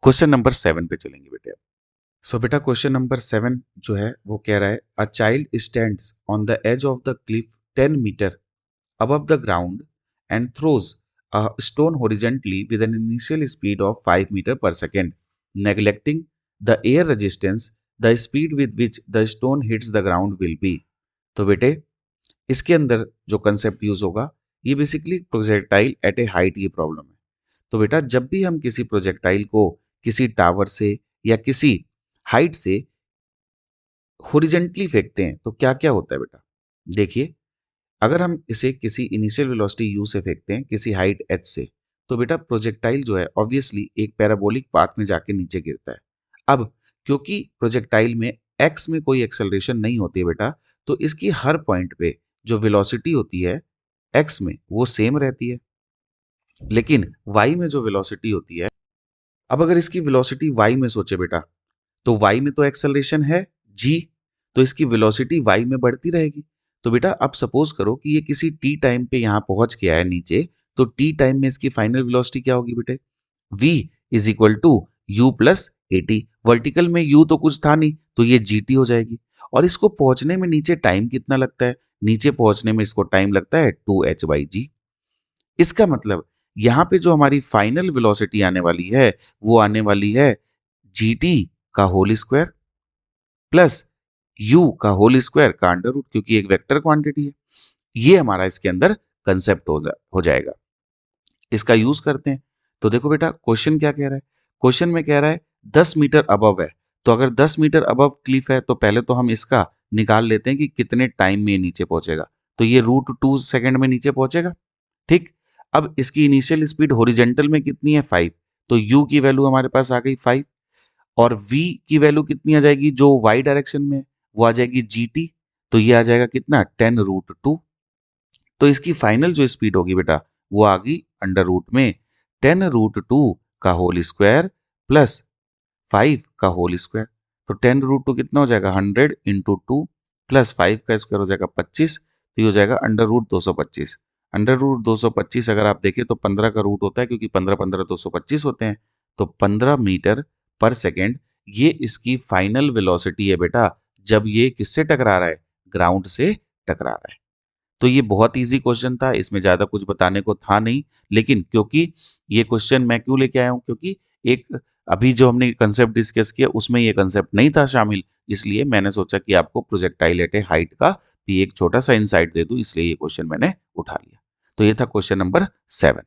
Question number 7 पे चलेंगे बेटे। सो बेटा क्वेश्चन नंबर 7 जो है वो कह रहा है a child stands on the edge of the cliff 10 metre above the ground and throws a stone horizontally with an initial speed of 5 meter per second. Neglecting the air resistance, the speed with which the stone hits the ground will be. तो बेटे इसके अंदर जो concept use होगा ये basically projectile eight ए height ये problem है। तो बेटा जब भी हम किसी प्रोजेक्टाइल को किसी टावर से या किसी हाइट से हॉरिजेंटली फेंकते हैं तो क्या क्या होता है बेटा। देखिए अगर हम इसे किसी इनिशियल वेलोसिटी u से फेंकते हैं किसी हाइट h से तो बेटा प्रोजेक्टाइल जो है ऑब्वियसली एक पैराबोलिक पाथ में जाके नीचे गिरता है। अब क्योंकि प्रोजेक्टाइल में x में कोई एक्सेलरेशन नहीं होती है बेटा तो इसकी हर पॉइंट पे जो वेलोसिटी होती है x में वो सेम रहती है, लेकिन y में जो वेलोसिटी होती है, अब अगर इसकी वेलोसिटी y में सोचे बेटा तो y में तो एक्सेलरेशन है g, तो इसकी वेलोसिटी y में बढ़ती रहेगी। तो बेटा अब सपोज करो कि ये किसी t टाइम पे यहाँ पहुंच गया है नीचे, तो t टाइम में इसकी फाइनल वेलोसिटी क्या होगी बेटे, v is equal to u plus at। Vertical में u तो कुछ था नहीं तो ये gt हो जाएगी। और इसको पहुंचने में नीचे टाइम कितना लगता है, नीचे पहुंचने में इसको टाइम लगता है 2h/g। इसका मतलब यहाँ पे जो हमारी फाइनल वेलोसिटी आने वाली है वो आने वाली है gt का होल स्क्वायर प्लस u का होल स्क्वायर का अंडर रूट, क्योंकि एक वेक्टर क्वांटिटी है। ये हमारा इसके अंदर कंसेप्ट हो जाएगा। इसका यूज करते हैं। तो देखो बेटा क्वेश्चन क्या कह रहा है, क्वेश्चन में कह रहा है 10 मीटर अबव है, तो अगर 10 मीटर अबव क्लिफ है तो पहले तो हम इसका निकाल लेते हैं कि कितने टाइम में नीचे पहुंचेगा। तो ये √2 सेकंड में नीचे पहुंचेगा। ठीक, अब इसकी इनिशियल स्पीड हॉरिजॉन्टल में कितनी है 5, तो u की वैल्यू हमारे पास आ गई 5 और v की वैल्यू कितनी आ जाएगी जो y डायरेक्शन में वो आ जाएगी gt, तो ये आ जाएगा कितना 10√2। तो इसकी फाइनल जो स्पीड होगी बेटा वो आ गई अंडर रूट में 10√2 का होल स्क्वायर प्लस 5 का होल स्क्वायर। तो 10√2 कितना हो जाएगा 100 इंटू 2 प्लस 5 का स्क्वायर हो जाएगा 25, तो ये हो जाएगा अंडर रूट 225। अंडर रूट 225 अगर आप देखें तो 15 का रूट होता है क्योंकि 15 15 225 होते हैं, तो 15 मीटर पर सेकेंड ये इसकी फाइनल वेलोसिटी है बेटा जब ये किससे टकरा रहा है, ग्राउंड से टकरा रहा है। तो ये बहुत इजी क्वेश्चन था, इसमें ज्यादा कुछ बताने को था नहीं, लेकिन क्योंकि ये क्वेश्चन मैं क्यों लेके आया हूं, क्योंकि एक अभी जो हमने कंसेप्ट डिस्कस किया उसमें ये कंसेप्ट नहीं था शामिल, इसलिए मैंने सोचा कि आपको प्रोजेक्टाइल एट ए हाइट का भी एक छोटा सा इंसाइट दे दूं, इसलिए ये क्वेश्चन मैंने उठा लिया। तो ये था क्वेश्चन नंबर 7।